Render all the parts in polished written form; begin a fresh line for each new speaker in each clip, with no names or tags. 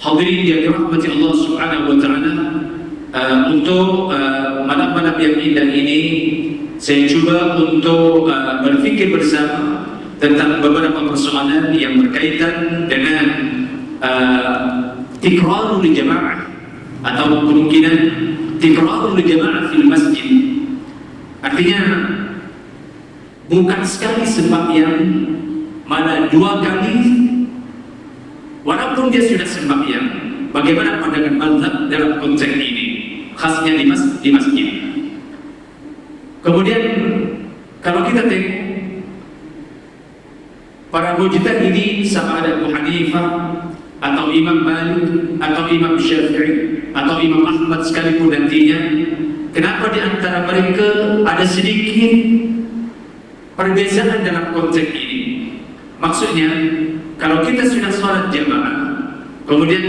Hadirin yang dirahmati Allah Subhanahu wa taala, untuk malam-malam yang indah ini saya coba untuk berfikir bersama tentang beberapa persoalan yang berkaitan dengan tikrarul jamaah atau kemungkinan tikrarul jamaah fil masjid. Artinya bukan sekali sembahyang, mana dua kali, walaupun dia sudah sembahyang. Bagaimana pandangan mazhab dalam konteks ini, khasnya di masjid. Kemudian kalau kita tengok para mujtahid ini, sama ada Abu Hanifah atau Imam Malik atau Imam Syafi'i atau Imam Ahmad sekalipun nantinya, kenapa di antara mereka ada sedikit perbezaan dalam konteks ini? Maksudnya, kalau kita sudah sholat jamaah, kemudian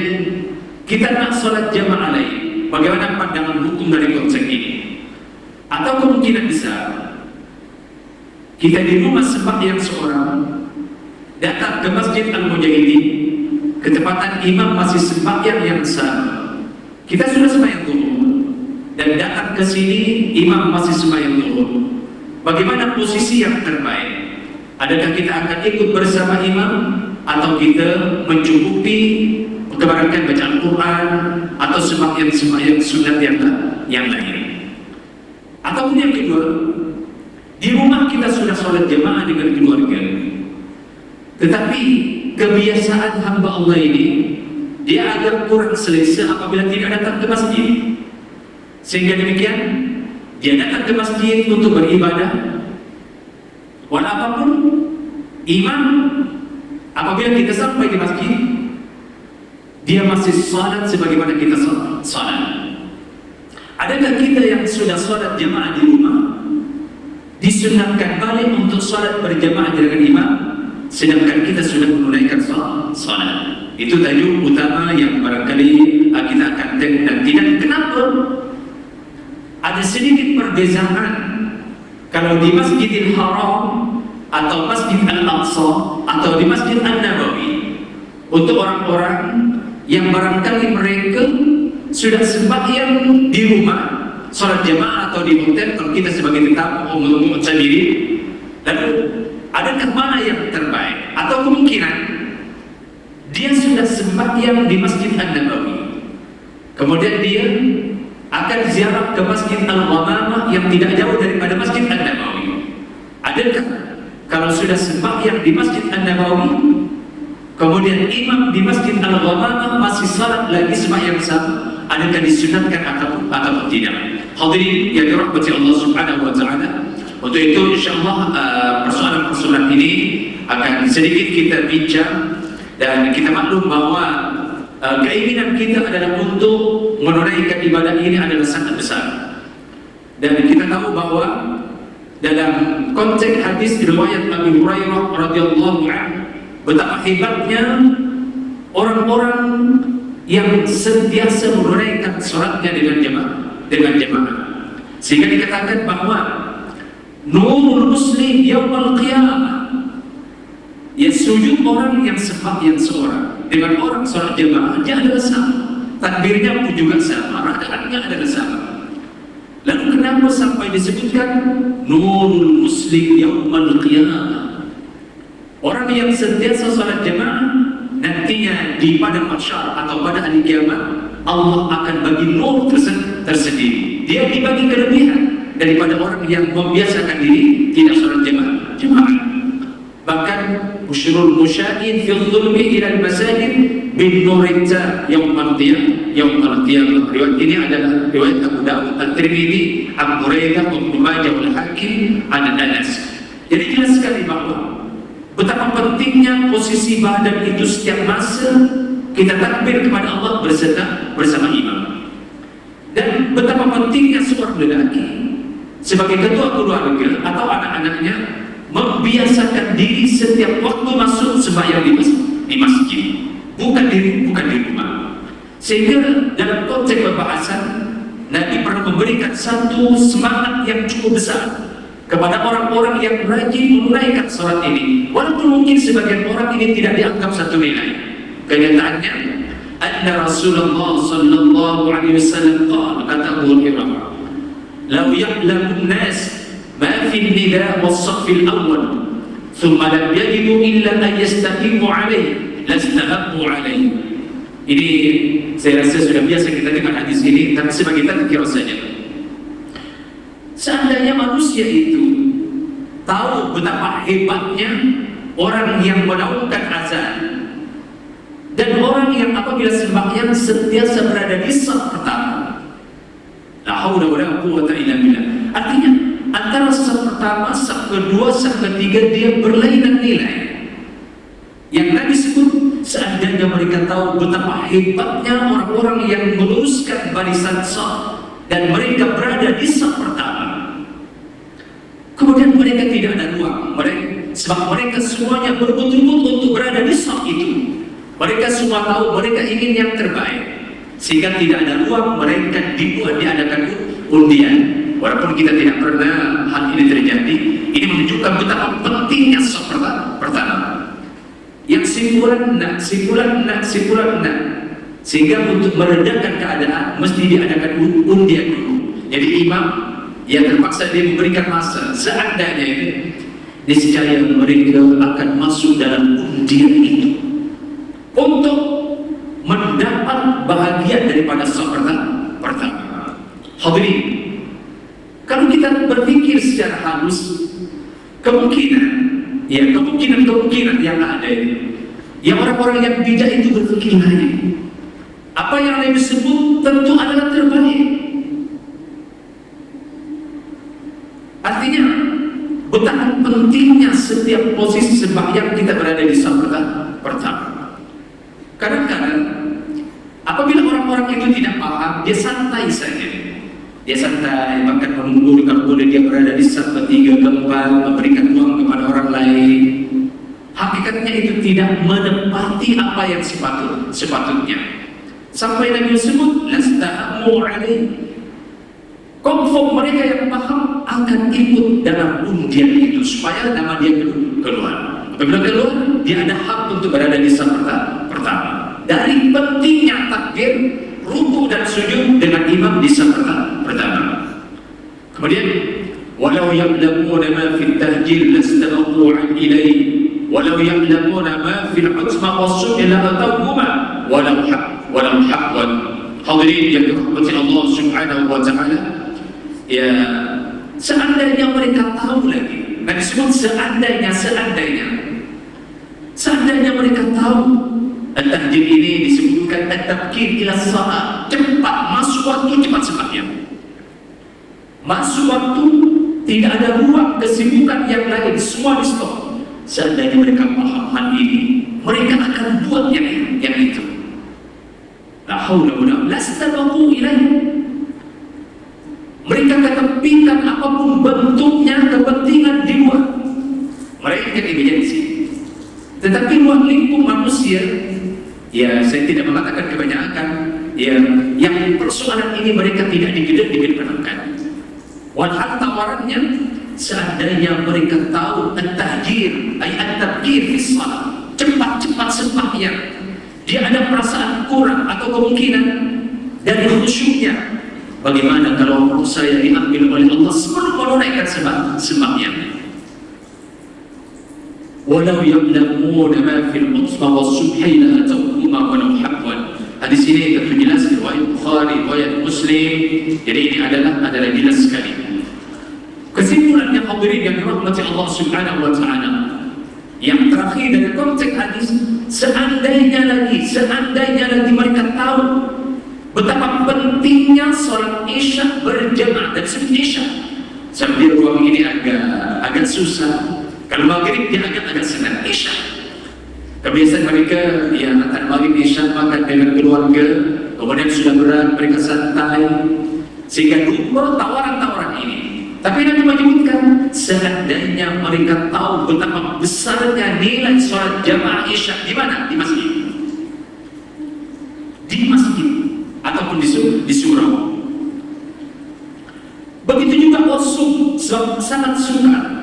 kita nak sholat jamaah lain, bagaimana pandangan hukum dari konsep ini? Atau kemungkinan besar kita di rumah sembahyang seorang, datang ke Masjid Al-Mujahidin, ketepatan imam masih sembahyang yang sama, kita sudah sembahyang zuhur, dan datang ke sini imam masih sembahyang zuhur. Bagaimana posisi yang terbaik? Adakah kita akan ikut bersama imam, atau kita mencukupi kebarangkan baca Al-Quran atau sembahyang sunat yang lain? Ataupun yang kedua, di rumah kita sudah sholat jamaah dengan keluarga, tetapi kebiasaan hamba Allah ini, dia agak kurang selesa apabila tidak datang ke masjid. Sehingga demikian, dia datang ke masjid untuk beribadah. Walaupun imam apabila kita sampai di masjid, dia masih salat sebagaimana kita salat. Adakah kita yang sudah salat jamaah di rumah disunatkan balik untuk salat berjamaah dengan imam, sedangkan kita sudah menunaikan salat? Itu tajuk utama yang barangkali kita akan tengok nanti. Dan kenapa ada sedikit perbezaan kalau di Masjidil Haram atau Masjid Al-Aqsa atau di Masjid An-Nabawi, untuk orang-orang yang barangkali mereka sudah sembahyang di rumah, sholat jamaah atau di hotel, kalau kita sebagai tetamu umum sendiri, lalu adakah mana yang terbaik? Atau kemungkinan dia sudah sembahyang di Masjid An-Nabawi, kemudian dia akan ziarah ke Masjid Al-Ghamamah yang tidak jauh daripada Masjid An-Nabawi. Adakah kalau sudah sembahyang di Masjid An-Nabawi, kemudian imam di Masjid Al-Ghamamah masih salat lagi sembahyang sama, adakah disunatkan atau tidak? Hadirin yang dirahmati Allah Subhanahu wa taala, untuk itu insyaallah persoalan-persoalan ini akan sedikit kita bincang, dan kita maklum bahwa keinginan kita adalah untuk menunaikan ibadah ini adalah sangat besar. Dan kita tahu bahwa dalam konteks hadis riwayat Abu Hurairah radhiyallahu anhu, betapa hebatnya orang-orang yang sentiasa menunaikan salatnya dengan jamaah. Sehingga dikatakan bahwa nurul muslim yaumul qiyamah, ya sujud orang yang sembahyang seorang dengan orang salat jamaah, dia adalah sama, takbirnya pun juga sama, rakaatnya adalah sama. Lalu kenapa sampai disebutkan nurul muslim yaumul qiyamah? Orang yang sentiasa salat jamaah, nantinya di padang mahsyar atau pada hari kiamat, Allah akan bagi nur tersendiri. Dia dibagi kelebihan daripada orang yang membiasakan diri tidak salat jamaah. Bahkan busyrul musya'in fil dhulmi ila al-masajid bin nurita yaumul qiyamah. Riwayat ini adalah riwayat Abu Dawud, At-Tirmidzi, Abu Hurairah, Ibnu Majah, Al-Hakim, Anas. Jadi jelas sekali bahwa betapa pentingnya posisi badan itu setiap masa kita takbir kepada Allah bersama imam. Dan betapa pentingnya seorang lelaki sebagai ketua keluarga atau anak-anaknya membiasakan diri setiap waktu masuk sembahyang di masjid, bukan di rumah. Sehingga dalam konteks pembahasan, Nabi pernah memberikan satu semangat yang cukup besar kepada orang-orang yang rajin menunaikan salat ini. Walaupun mungkin sebagian orang ini tidak dianggap satu nilai, kenyataannya anna Rasulullah sallallahu alaihi wasallam qala, kata Abu Hurairah, law ya'lamu an-nas ma fi an-nida' was-saff al-awwal thumma lam yajidu illa an yastaqimu alaihi lastahabbu alaihi. Ini saya rasa sudah biasa kita dengar hadis ini, tapi sebagai tazkirah saja. Seandainya manusia itu tahu betapa hebatnya orang yang melakukan azan dan orang yang apabila sembahyang sentiasa berada di saf pertama, la haula wala quwwata illa billah. Artinya antara saf pertama, saf kedua, saf ketiga dia berlainan nilai. Yang Nabi sebut, seandainya mereka tahu betapa hebatnya orang-orang yang meluruskan barisan saf dan mereka berada di saf pertama, kemudian mereka tidak ada ruang, sebab mereka semuanya berebut-rebut untuk berada di saf itu. Mereka semua tahu mereka ingin yang terbaik, sehingga tidak ada ruang, mereka diadakan undian. Walaupun kita tidak pernah hal ini terjadi, ini menunjukkan betapa pentingnya saf pertama. Yang sifulan nak, sehingga untuk meredakan keadaan mesti diadakan undian dulu. Jadi imam yang terpaksa dia memberikan masa, seandainya itu niscaya mereka akan masuk dalam undian itu untuk mendapat bahagian daripada saf pertama. Hadirin, kalau kita berpikir secara halus, kemungkinan yang ada ini, yang orang-orang yang bijak itu berpikir lain. Apa yang Nabi sebut tentu adalah terbaik. Artinya betapa pentingnya setiap posisi sembahyang kita berada di saf pertama. Kadang-kadang apabila orang-orang itu tidak paham, dia santai saja. Dia santai, bahkan menunggu kalau boleh dia berada di saf ketiga, keempat, memberikan ruang kepada orang lain. Hakikatnya itu tidak menepati apa yang sepatutnya. Sampai Nabi sebut, lastahabbu alaihi. Confirm mereka yang paham akan ikut dalam undian itu supaya nama dia keluar. Apabila keluar, dia ada hak untuk berada di saf pertama. Dari pentingnya takbir, ruku dan sujud dengan imam di saf pertama. Kemudian, walau ya'lamuna ma fi at-tahjil lastabaqu ilayhi, walau ya'lamuna ma fi al-'utma was-subh la atawhuma walau haqqan. Hadirin yang dirahmati Allah Subhanahu wa taala, ya, seandainya mereka tahu lagi, Nabi sebut seandainya mereka tahu. At-tahjil ini disebutkan at-tabkir ila shalah, cepat masuk waktu, cepat sembahyang. Masuk waktu, tidak ada ruang kesibukan yang lain, semua di stop. Seandainya mereka paham hal ini, mereka akan buat yang itu. La haula wala lastabaqu ilaihi. Mereka ketepikan apapun bentuknya kepentingan di luar. Mereka emergensi. Tetapi ruang lingkup manusia, ya, saya tidak mengatakan kebanyakan, ya, yang persoalan ini mereka tidak digedor-gedorkan. Walhal tawarannya, seandainya mereka tahu at-tahjir, at-tabkir fi shalah, cepat-cepat sembahyang, dia ada perasaan kurang atau kemungkinan dari khusyuknya. Bagaimana kalau roh saya diambil oleh Allah sebelum menunaikan sembahyang? Walau ya'lamuna ma fil utma was-subhi la atawhuma walau habwan. Hadis ini tentu jelas riwayat Bukhari, riwayat Muslim. Jadi ini adalah jelas sekali. Kesimpulannya hadirin yang dirahmati Allah Subhanahu wa taala, yang terakhir dari konteks hadis, seandainya lagi mereka tahu betapa pentingnya sholat isya berjamaah. Dan sebut isya, sambil ruang ini agak susah. Kalau maghrib dia agak senang. Isya, kebiasaan mereka, ya, antara maghrib isya makan dengan keluarga, kemudian sudah berat mereka santai, sehingga lupa tawaran-tawaran ini. Tapi Nabi menyebutkan, seandainya mereka tahu betapa besarnya nilai sholat jamaah isya di mana? Di masjid ataupun di surau. Begitu juga wasum, sangat sukar.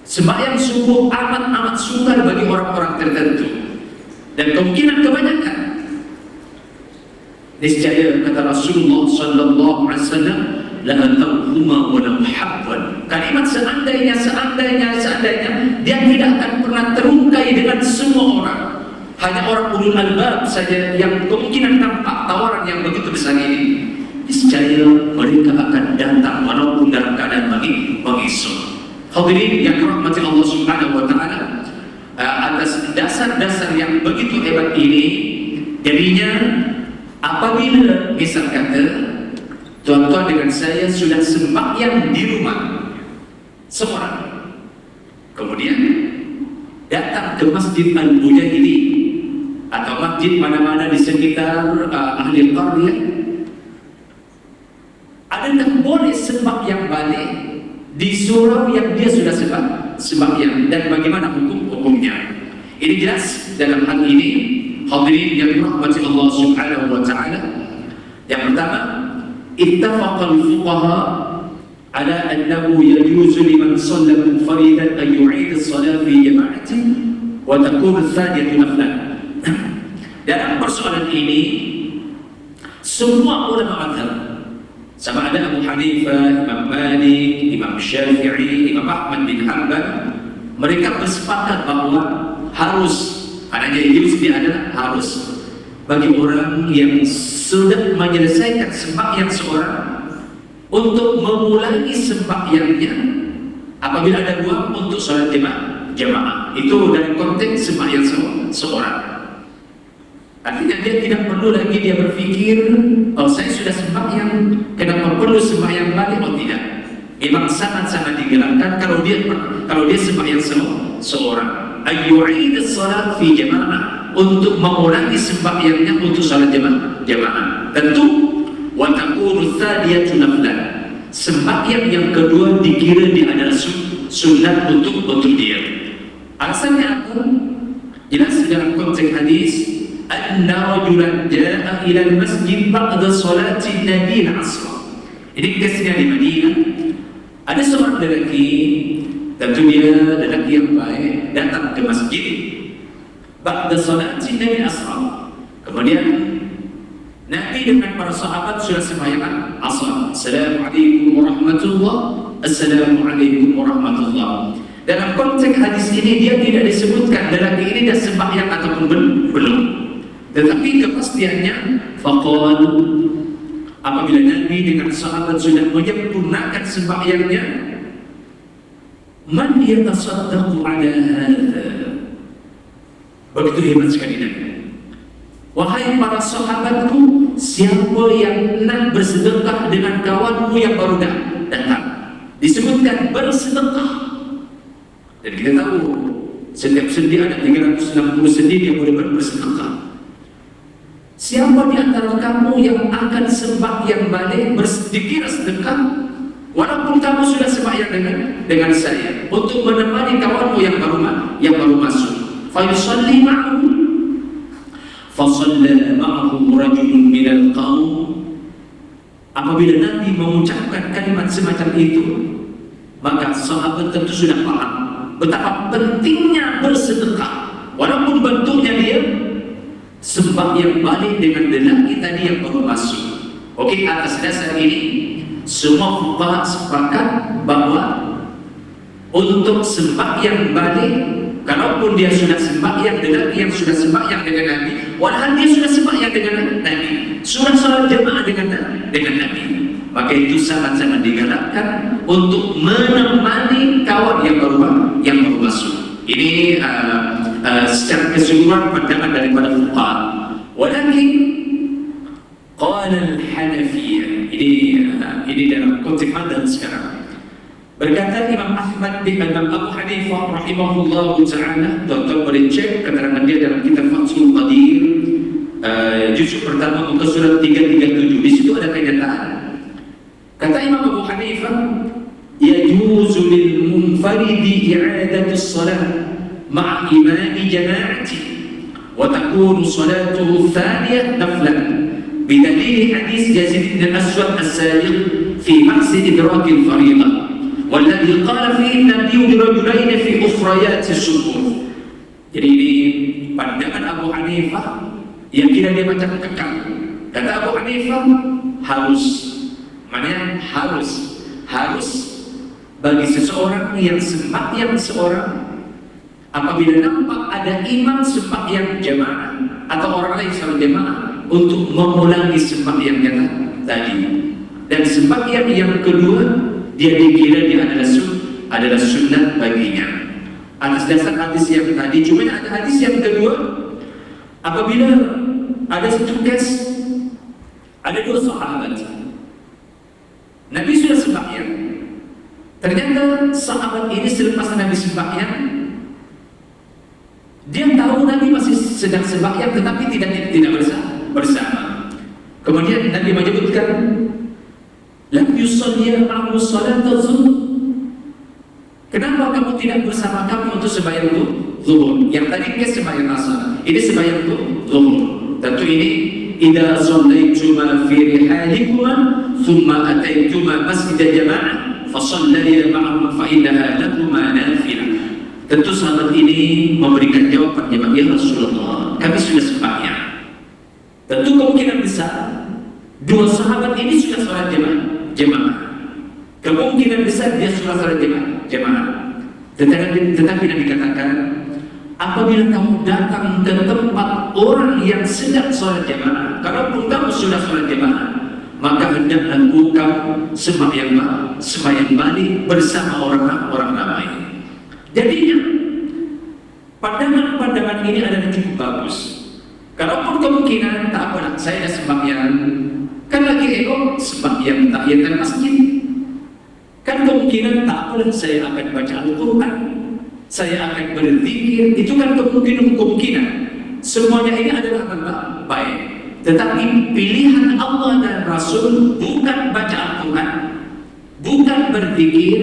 Sembahyang subuh amat sukar bagi orang-orang tertentu, dan kemungkinan kebanyakan Niscaya kata Rasulullah sallallahu alaihi wasallam, la atauhuma walau habban. Kalimat seandainya dia tidak akan pernah terungkai dengan semua orang. Hanya orang ulul albab saja yang kemungkinan nampak tawaran yang begitu besar ini. Niscaya mereka akan datang walaupun dalam keadaan mengisuk. Hadirin yang dirahmati Allah Subhanahu wa taala, atas dasar-dasar yang begitu hebat ini, jadinya apabila misal kata tuan-tuan dengan saya sudah sembahyang di rumah seorang, kemudian datang ke Masjid Al-Mujahidin atau masjid mana-mana di sekitar ahli qaryah, adakah boleh sembahyang balik di surau yang dia sudah sembahyang, dan bagaimana hukumnya? Ini jelas dalam hal ini, hadirin yang dirahmati Allah Subhanahu wa taala. Yang pertama, ittafaqal fuqaha ala annahu yajuzu liman shalla munfaridan an yu'id as-salat fi jama'atin wa takun ath-thaniyatu naflan. Dalam persoalan ini semua ulama mazhab, sama ada Abu Hanifah, Imam Malik, Imam Syafi'i, Imam Ahmad bin Hanbal, mereka bersepakat bahwa harus, adanya juz dia adalah harus bagi orang yang sudah menyelesaikan sembahyang seorang untuk mengulangi sembahyangnya apabila ada ruang untuk salat jamaah. Itu dalam konteks sembahyang seorang. Artinya dia tidak perlu lagi dia berpikir, oh saya sudah sembahyang, kenapa perlu sembahyang balik? Oh tidak, memang sangat-sangat digelarkan kalau dia sembahyang seorang, ayyu'id as-salat fi jama'ah, untuk mengulangi sembahyangnya untuk salat jamaah. Tentu wa takunu tsadiyatu naflan, sembahyang yang kedua dikira dia adalah sunat untuk dia. Alasannya apa? Jelas dalam konteks hadis, anna rajulan jaa ila al-masjid ba'da salati nabi al-asr. Ini kisahnya di Madinah. Ada seorang lelaki, tentu dia lelaki yang baik, datang ke masjid ba'da salati nabi al-asr. Kemudian Nabi dengan para sahabat sudah sembahyang asar. Assalamualaikum warahmatullahi, assalamualaikum warahmatullahi. Dalam konteks hadis ini dia tidak disebutkan lelaki ini dah sembahyang ataupun belum. Tetapi kepastiannya faqal, apabila Nabi dengan sahabat sudah menyempurnakan sembahyangnya, man yatasaddaqu ala hadha. Begitu hebat sekali Nabi. Wahai para sahabatku, siapa yang nak bersedekah dengan kawanmu yang baru datang? Disebutkan bersedekah. Dan kita tahu setiap sendi ada 360 sendi dia boleh bersedekah. Siapa di antara kamu yang akan sembahyang balik dikira sedekah, walaupun kamu sudah sembahyang dengan saya, untuk menemani kawanmu yang baru masuk. Fa yusalli ma'ahu, fa shalla ma'ahu rajulun minal qaum. Apabila Nabi mengucapkan kalimat semacam itu, maka sahabat tentu sudah paham betapa pentingnya bersedekah, walaupun bentuknya dia sembahyang balik dengan lelaki tadi yang baru masuk. Okey, atas dasar ini semua fuqaha sepakat bahwa untuk sembahyang balik, kalaupun dia sudah sembahyang, lelaki yang sudah sembahyang dengan Nabi, walaupun dia sudah sembahyang dengan Nabi, sudah salat jemaah dengan Nabi, maka itu sangat-sangat digalakkan untuk menemani kawan yang baru masuk. Ini secara keseluruhan pandangan daripada fuqaha. Walakin qala al-Hanafiyah, ini dalam konteks madhab sekarang. Berkata Imam Ahmad bin Abu Hanifah rahimahullah ta'ala, Dr. boleh cek keterangan dia dalam kitab Fathul Qadir, juzuk pertama muka surat 337. Di situ ada kenyataan. Kata Imam Abu Hanifah, yajuzu lil munfaridi i'adatu as-salat ma'a imami jama'ati wa takunu salatuhu thaniyah naflan bidalil hadis Yazid bin Aswad as-Sadiq fi maqsid idrak al-fariḍah walladhi qala fihi an-nabiy lirajulayn fi ukhrayat as-subuh. Jadi ini pandangan Abu Hanifah yang kira dia macam kekal. Kata Abu Hanifah harus, maknanya harus bagi seseorang yang sembahyang seorang, apabila nampak ada imam sembahyang jamaah atau orang lain salat jamaah, untuk mengulangi sembahyangnya tadi. Dan sembahyang yang kedua dia dikira dia adalah sunnah baginya. Atas dasar hadis yang tadi, cuma ada hadis yang kedua, apabila ada satu kes, ada dua sahabat, Nabi sudah sembahyang. Ternyata sahabat ini selepas Nabi sembahyang, dia tahu Nabi masih sedang sembahyang tetapi tidak bersama. Kemudian Nabi menyebutkan, lam yusalli ma'ahu salat az-zuhr. Kenapa kamu tidak bersama kami untuk sembahyang zuhur? Yang tadi kes sembahyang asar, ini sembahyang zuhur. Tentu ini idza shallaituma fi rihalikuma thumma ataituma masjid jama'ah fa shalliya ma'ahum fa innaha lakuma nafilah. Tentu sahabat ini memberikan jawaban, ya Rasulullah, kami sudah sembahyang. Tentu kemungkinan besar dua sahabat ini sudah sholat jemaah. Kemungkinan besar dia sudah sholat jemaah. Tetapi Nabi katakan, apabila kamu datang ke tempat orang yang sedang sholat jemaah, kalaupun kamu sudah sholat jemaah, maka hendaklah kamu sembahyang balik bersama orang ramai. Jadinya pandangan ini adalah cukup bagus. Kalaupun kemungkinan tak apalah, saya dah sembahyang, kan lagi sembahyang tahiyatul masjid, kan kemungkinan tak apalah, saya akan baca Al-Quran, saya akan berzikir, itu kan kemungkinan. Semuanya ini adalah baik. Tetapi pilihan Allah dan Rasul bukan baca Al-Quran, bukan berzikir,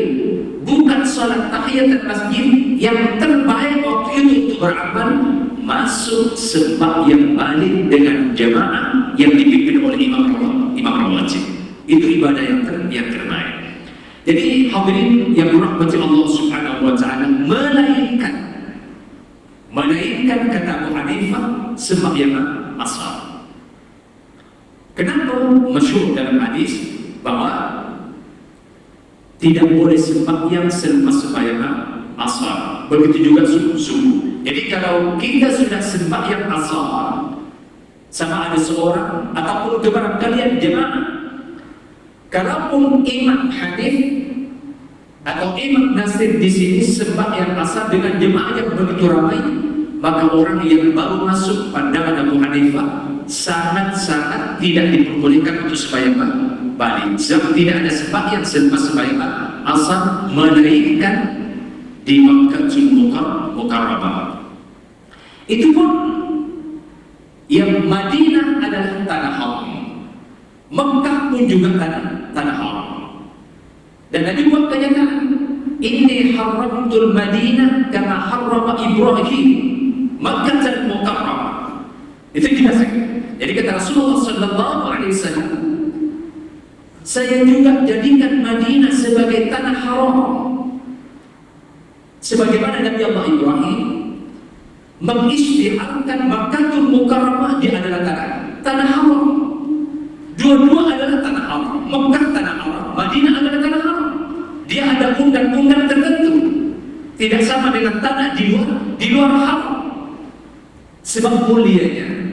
bukan sholat tahiyatul masjid. Yang terbaik waktu itu untuk beramal, masuk sembahyang balik dengan jamaah yang dipimpin oleh imam rawatib. Itu ibadah yang terbaik. Jadi hadirin yang dirahmati Allah Subhanahu wa taala, melainkan kata Abu Hanifah sembahyang asar. Kenapa masyhur dalam hadis bahwa tidak boleh sembahyang selepas sembahyang asar, begitu juga subuh. Jadi kalau kita sudah sembahyang asar, sama ada seorang ataupun kebarangkalian jemaah, kalaupun Imam Hanif atau Imam Nasir di sini sembahyang asar dengan jemaah yang begitu ramai, maka orang yang baru masuk pandangan Abu Hanifah sangat-sangat tidak diperbolehkan untuk sembahyang balik. Sebab tidak ada sembahyang selepas sembahyang asar melainkan di Makkahul Mukarramah. Itu pun yang Madinah adalah tanah haram, Makkah pun juga tanah haram. Dan Nabi buat kenyataan, inni haramtul Madinah kama harrama Ibrahim Makkahul Mukarramah. Itu jelaskan. Jadi kata Rasulullah sallallahu alaihi wasallam, saya juga jadikan Madinah sebagai tanah haram, sebagaimana Nabi Allah Ibrahim mengisytiharkan Makkahul Mukarramah dia adalah tanah haram. Dua-dua adalah tanah haram. Makkah tanah haram, Madinah adalah tanah haram. Dia ada undang-undang tertentu, tidak sama dengan tanah di luar haram, sebab mulianya.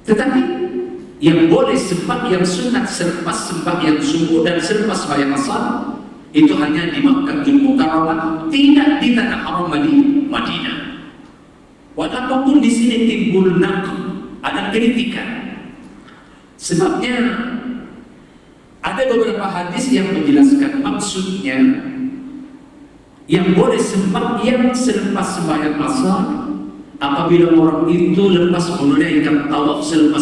Tetapi yang boleh sembahyang sunat selepas sembahyang subuh dan selepas sembahyang asar itu hanya di Makkahul Mukarramah, tidak di tanah haram Madinah. Walaupun di sini timbul ada kritikan. Sebabnya ada beberapa hadis yang menjelaskan maksudnya yang boleh sembahyang selepas sembahyang asar apabila orang itu lepas menunaikan tawaf selepas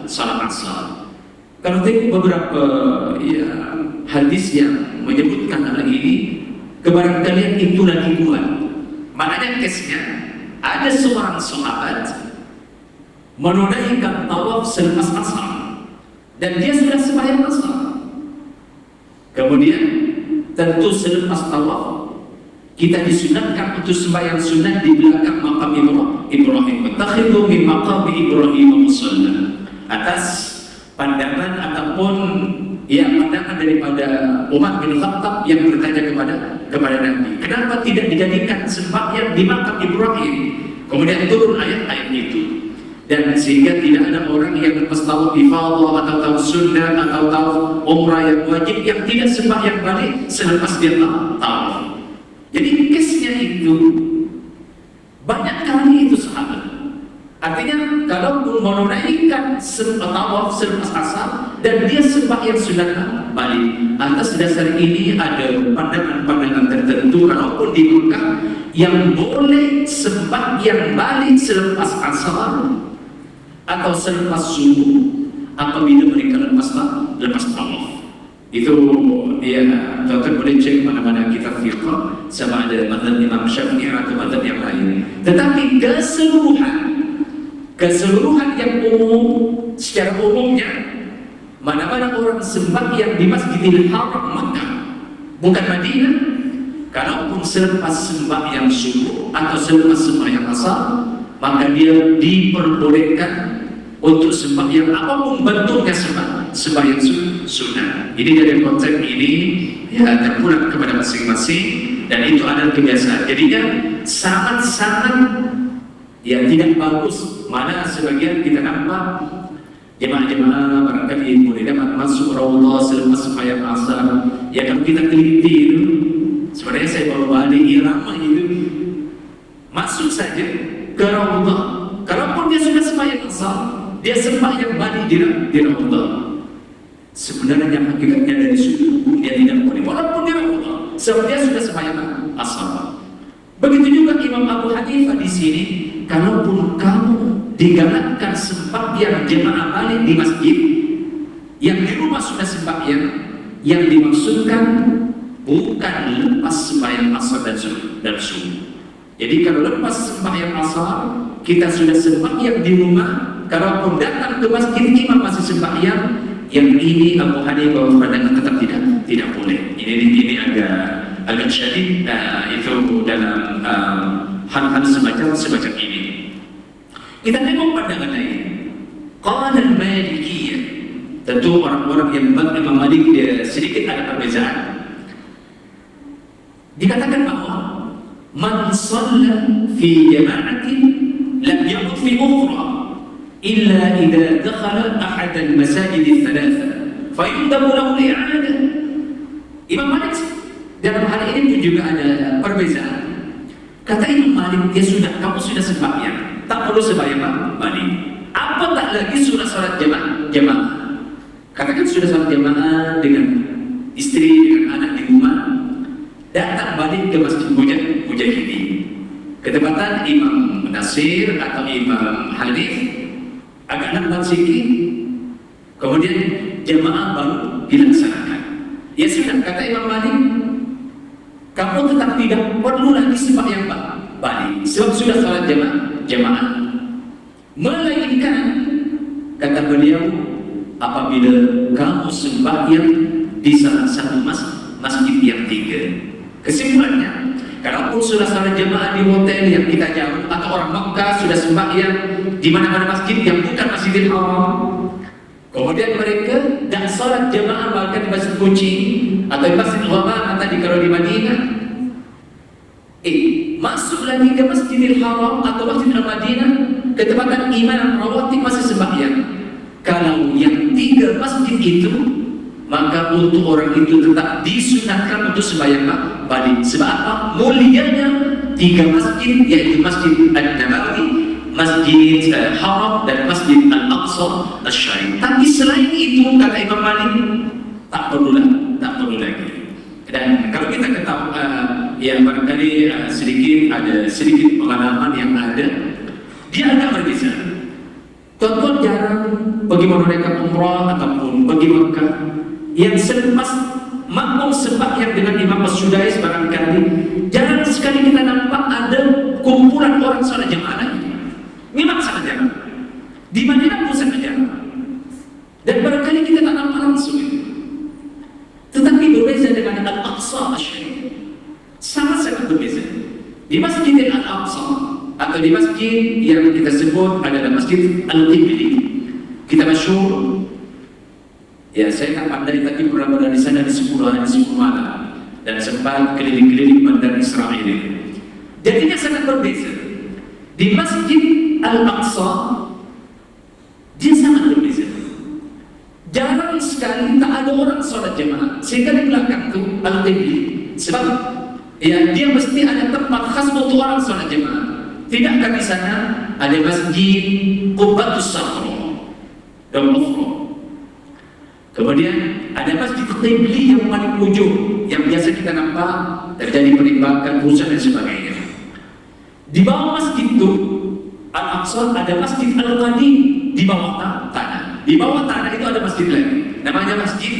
salat asar. Kalau tengok beberapa hadis yang menyebutkan hal ini, kebarangkalian itu lagi buat. Maknanya kesnya ada seorang sahabat menunaikan tawaf selepas asar dan dia sudah sembahyang asar. Kemudian tentu selepas tawaf kita disunatkan untuk sembahyang sunat di belakang makam Ibrahim. Takhidhu min maqam Ibrahim musalla. Atas pandangan ataupun pandangan daripada Umar bin Khattab yang bertanya kepada Nabi, kenapa tidak dijadikan sembahyang di makam Ibrahim? Kemudian turun ayat-ayat itu, dan sehingga tidak ada orang yang lepas tahu ifadah atau tahu sunnah atau tahu umrah yang wajib yang tidak sembahyang balik selepas dia tahu. Jadi kesnya itu banyak kali itu sahabat. Artinya kalau menunaikan tawaf selepas asar dan dia sembahyang sunat balik, atas dasar ini ada pandangan-pandangan tertentu kalaupun di Mekah yang boleh sembahyang balik selepas asar atau selepas subuh apabila mereka lepas tawaf. Itu tuan-tuan boleh cek mana-mana kitab fiqh sama ada mazhab Imam Syafi'i atau mazhab yang lain. Tetapi keseluruhan yang umum, secara umumnya mana-mana orang sembahyang di Masjidil Haram Makkah bukan Madinah, kalaupun selepas sembahyang subuh atau selepas sembahyang asar, maka dia diperbolehkan untuk sembahyang apapun bentuknya sembahyang sunnah. Ini dari konsep ini terpulang kepada masing-masing, dan itu adalah kebiasaan. Jadinya sangat-sangat tidak bagus. Mana sebagian kita nampak jemaah-jemaah barangkali boleh dapat masuk raudhah selepas sembahyang asar. Kalau kita teliti itu, sebenarnya saya baru balik irama itu, masuk saja ke raudhah. Kalaupun dia sudah sembahyang asar, dia sembahyang balik di raudhah. Sebenarnya hakikatnya dari subuh dia tidak boleh, walaupun dia raudhah, sebab dia sudah sembahyang asar. Begitu juga Imam Abu Hanifah di sini, kalaupun kamu digalakkan sembahyang jemaah balik di masjid, yang di rumah sudah sembahyang, yang dimaksudkan bukan lepas sembahyang asar dan subuh. Jadi kalau lepas sembahyang asar, kita sudah sembahyang di rumah, kalaupun datang ke masjid imam masih sembahyang, yang ini Abu Hanifah berpandangan tetap tidak boleh. Ini agak syadid itu dalam hal-hal semacam ini. Kita tengok pandangan lain. Qala al-Malikiyah. Tentu orang-orang yang Imam Malik dia sedikit ada perbezaan. Dikatakan bahwa man shalla fi jama'atin lam yaqut fi ukhra illa idza dakhala ahad al-masajid al-thalatha fa yundabu lahu al-i'adah. Imam Malik dalam hal ini pun juga ada perbezaan. Kata Imam Malik, kamu sudah sembahyang, tak perlu sembahyang balik. Apa tak lagi sudah salat jemaah? Katakan sudah salat jemaah dengan istri, dengan anak di rumah, datang balik ke Masjid Mujahidin. Ketepatan Imam Nasir atau Imam Hanif agak lambat sedikit, kemudian jemaah baru dilaksanakan. Ya sudah, kata Imam Malik, kamu tetap tidak perlu lagi sembahyang balik, sebab sudah salat jemaah. Melainkan, kata beliau, apabila kamu sembahyang di salah satu masjid yang 3. Kesimpulannya, kalaupun sudah salat jemaah di hotel yang kita jauh, atau orang Makkah sudah sembahyang di mana-mana masjid yang bukan Masjidil Haram, kemudian mereka dah salat jemaah bahkan di Masjid Kucing atau di Masjid Ghamamah tadi kalau di Madinah, masuk lagi ke Masjidil Haram atau Masjid Al-Madinah, ketepatan imam rawatib masih sembahyang. Kalau yang 3 masjid itu, maka untuk orang itu tetap disunatkan untuk sembahyang balik. Sebab apa? Mulianya 3 masjid, yaitu Masjid An-Nabawi, Masjid Haram dan Masjid Al-Aqsa Al-Syarif. Tapi selain itu, kata Imam Malik, tak perlu lagi. Dan kalau kita ketahui, barangkali ada sedikit pengalaman yang ada, dia agak berbeza. Tuan-tuan jarang pergi menunaikan umrah ataupun pergi Makkah, yang selepas makmum sembahyang dengan Imam As-Sudais barangkali jarang sekali kita nampak ada kumpulan orang salat jemaah lagi. Memang sangat jarang. Di Madinah pun sangat jarang. Dan barangkali kita tak nampak langsung. Tetapi berbeza dengan Al-Aqsa Al-Syarif. Sangat-sangat berbeza. Di Masjid Al-Aqsa atau di masjid yang kita sebut adalah Masjid Al-Qibli, kita masyhur Ya, saya tak pandai tapi pernah berada di sana di 10 hari 10 malam dan sempat keliling-keliling bandar Israel ini. Jadinya sangat berbeza. Di Masjid Al-Aqsa dia sangat berbeza. Jarang sekali tak ada orang sholat jemaah. Sehingga di belakang itu Al-Qibli. Sebab ya dia mesti ada tempat khas untuk orang sholat jemaah. Tidakkah di sana ada Masjid Qubbatus Sakhra dan Ukhra. Kemudian ada Masjid Qibli yang paling ujung, yang biasa kita nampak terjadi penembakan, rusak dan sebagainya. Di bawah masjid itu Al-Aqsa ada Masjid Al-Qadim di bawah tanah. Di bawah tanah itu ada masjid lagi, namanya Masjid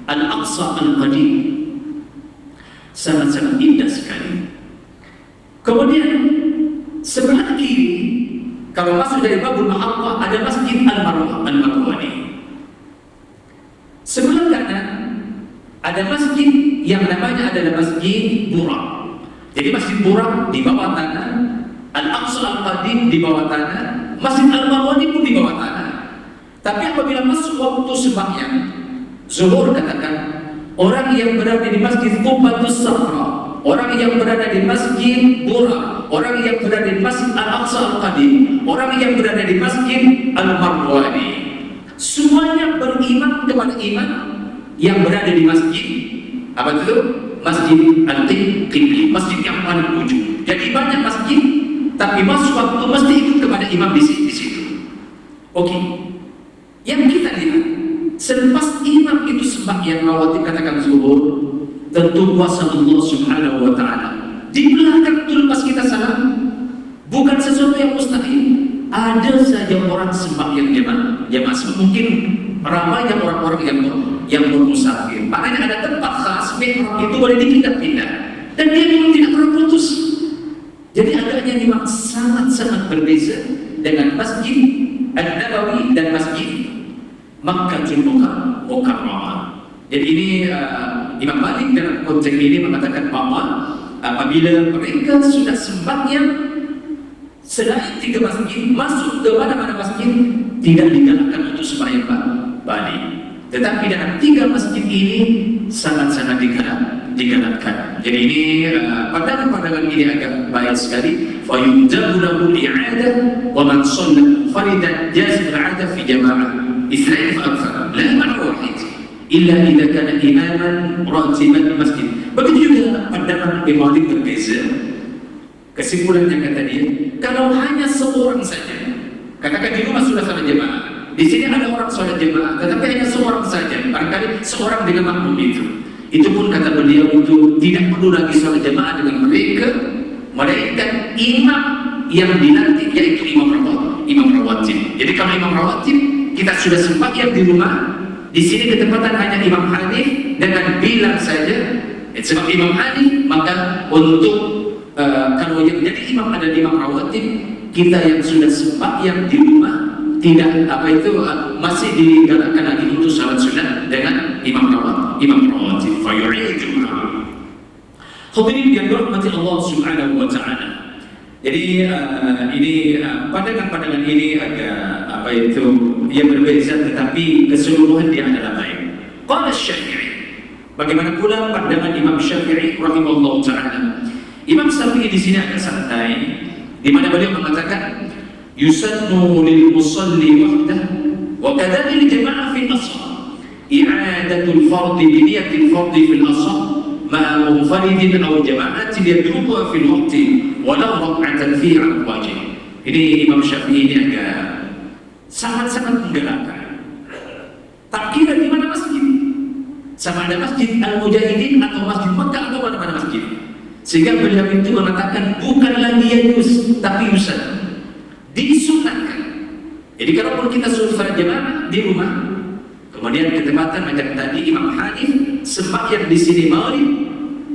Al-Aqsa Al-Qadim. Sangat-sangat indah sekali. Kemudian sebelah kiri, kalau masuk dari Babul Mahabbah ada Masjid Al-Marwani. Sebelah kanan ada masjid yang namanya adalah Masjid Burak. Jadi Masjid Burak di bawah tanah, Al-Aqsa Al-Qadim di bawah tanah, Masjid Al-Marwani pun di bawah tanah. Tapi apabila masuk waktu sembahyang zuhur, katakan orang yang berada di Masjid Qubbatus Sakhra, orang yang berada di Masjid Burak, orang yang berada di Masjid Al-Aqsa Al-Qadim, orang yang berada di Masjid Al-Marwani, semuanya berimam kepada imam yang berada di masjid apa itu? Masjid Al-Qibli, masjid yang paling ujung. Jadi banyak masjid, tapi masuk waktu mesti ikut kepada imam di situ. Oke. Yang kita lihat, selepas imam itu sembahyang rawatib katakan zuhur, tentu kuasa Allah Subhanahu wa taala. Di belakang itu lepas kita salam, bukan sesuatu yang mustahil. Ada saja orang sembahyang jemaah. Mungkin ramainya orang-orang yang bermusafir. Makanya ada tempat khas mihrab itu boleh dipindah-pindah. Dan dia memang tidak pernah putus. Jadi agaknya memang sangat-sangat berbeza dengan Masjid An-Nabawi dan Masjid Makkatul Mukarramah. Jadi ini Imam Malik dalam konteks ini mengatakan bahwa apabila mereka sudah sembahyang selain 3 masjid, masuk ke mana-mana masjid tidak digalakkan untuk sembahyang balik. Tetapi dalam 3 masjid ini sangat-sangat digalakkan. Jadi ini pandangan-pandangan ini agak baik sekali. Fayunjabu lahu al-i'adah wa man shalla faridan jaz al-'adah fi jama'ah ithnain fa akthar la ma'na wahid illa idza kana imaman ratiban di masjid. Begitu juga pandangan Imam Malik berbeza. Kesimpulannya kata dia, kalau hanya seorang saja, katakan di rumah sudah salat jemaah, di sini ada orang salat jemaah, tetapi hanya seorang saja, barangkali seorang dengan makmum itu pun kata beliau itu tidak perlu lagi salat jemaah dengan mereka, melainkan imam yang dilantik yaitu imam rawatib. Jadi kalau imam rawatib kita sudah sembahyang di rumah, di sini ketepatan hanya Imam Hanif dengan bilang saja, sebab Imam Hanif maka untuk kalau yang jadi imam ada imam rawatib, kita yang sudah sembahyang di rumah tidak masih digalakkan lagi untuk salat sunat dengan imam rawatib. Fayu'idu. Hadirin yang dirahmati Allah Subhanahu wa taala. Jadi ini pandangan-pandangan ini agak yang berbeza, tetapi keseluruhan dia adalah baik. Qala Syafi'i. Bagaimana pula pandangan Imam Syafi'i rahimahullah taala? Imam Syafi'i di sini agak santai, di mana beliau mengatakan yusannu lil musalli wahdah wa kadzalika lil jama'ah fil ashar i'adatul fardhi bi niyatil fardhi fil ashar ma'a munfaridin aw jama'atin yadrukuha fil waqti walau rak'atan fi al-wajib. Ini Imam Syafi'i ini agak sangat-sangat menggalakkan. Tak kira di mana masjid, sama ada Masjid Al-Mujahidin atau Masjid Makkah atau mana-mana masjid. Sehingga beliau itu mengatakan bukan lagi yajuz tapi yusad, disunatkan. Jadi kalaupun kita salat jemaah di rumah, kemudian ketepatan macam tadi Imam Hanif sembahyang di sini maghrib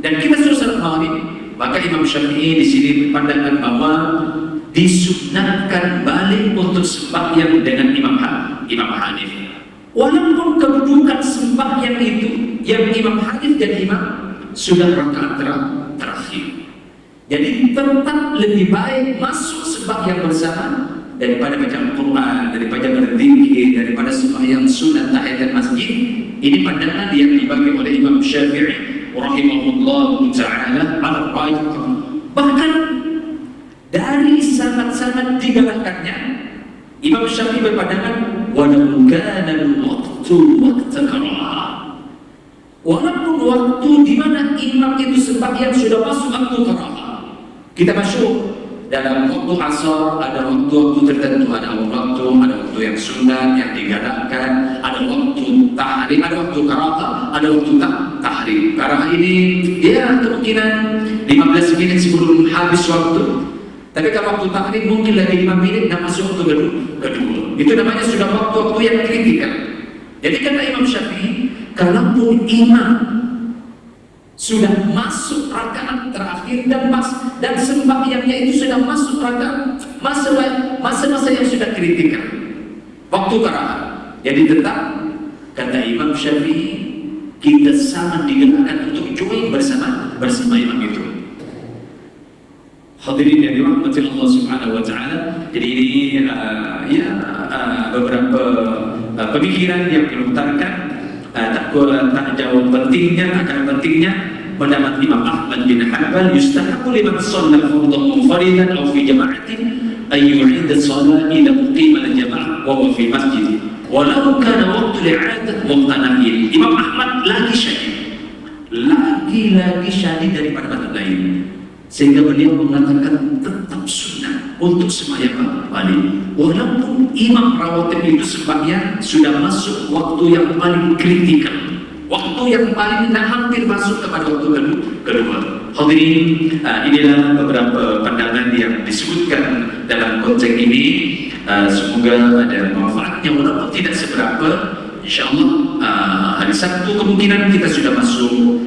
dan kita salat maghrib, maka Imam Syafi'i di sini berpandangan bahwa disunatkan balik untuk sembahyang dengan Imam Hanif. Walaupun kedudukan sembahyang itu yang Imam Hanif dan Imam sudah rakaat terakhir. Jadi tetap lebih baik masuk sembahyang bersama daripada baca Al-Quran, daripada berzikir, daripada sembahyang sunat tahiyat masjid Ini pandangan yang dibagi oleh Imam Syafi'i rahimahullah ta'ala al-raih. Bahkan dari sangat-sangat digalakkannya, Imam Syafi'i berpandangan walau kana al-waqtu waqta karahah. Walaupun waktu di mana imam itu sembahyang sudah masuk waktu karahah. Kita masuk dalam waktu asar, ada waktu-waktu tertentu, ada waktu yang sunat yang digalakkan, ada waktu tahrim, ada waktu karahah, ada waktu tahrim. Karahah ini ya kemungkinan 15 menit sebelum habis waktu. Tapi kalau waktu tahrim mungkin lagi 5 menit dan masuk waktu kedua. Itu namanya sudah waktu-waktu yang kritikal. Jadi kata Imam Syafi'i, kalaupun imam sudah masuk rakaat terakhir dan sembahyangnya itu sudah masuk rakaat masa-masa yang sudah kritikal, waktu karahah. Jadi tetap kata Imam Syafi'i, kita sangat digerakkan untuk join bersama imam itu. Hadirin yang dirahmati Allah Subhanahu wa taala. Jadi ini beberapa pemikiran yang dilontarkan, tak jauh pentingnya, akan pentingnya pendapat Imam Ahmad bin Hanbal, yustahabu liman shalla fardhan munfaridan aw fi jama'atin ay yu'id as-shalah ila qima al-jama'ah wa huwa fi masjid walau kana waqtu al-'adah waqtan nahyi. Imam Ahmad lagi syadid daripada pendapat lain, sehingga beliau mengatakan tetap sunnah untuk sembahyang balik walaupun imam rawatib itu sembahyang sudah masuk waktu yang paling kritikal, waktu yang paling hampir masuk kepada waktu kedua. Hadirin, inilah beberapa pandangan yang disebutkan dalam konteks ini. Semoga ada manfaatnya walaupun tidak seberapa. InsyaAllah hari Sabtu kemungkinan kita sudah masuk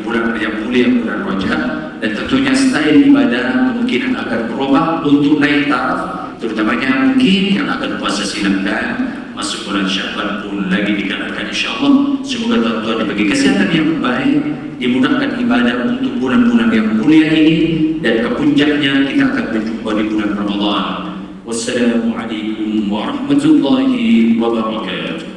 bulan yang mulia, bulan Rajab, dan tentunya style ibadah kemungkinan akan berubah untuk naik taraf, terutamanya mungkin yang akan puasa silakan masuk bulan Syawal pun lagi digalakkan insyaAllah. Semoga tuan-tuan dibagi kesehatan yang baik, dimudahkan ibadah untuk bulan-bulan yang mulia ini, dan ke puncaknya kita akan berjumpa di bulan Ramadan. Wassalamualaikum warahmatullahi wabarakatuh.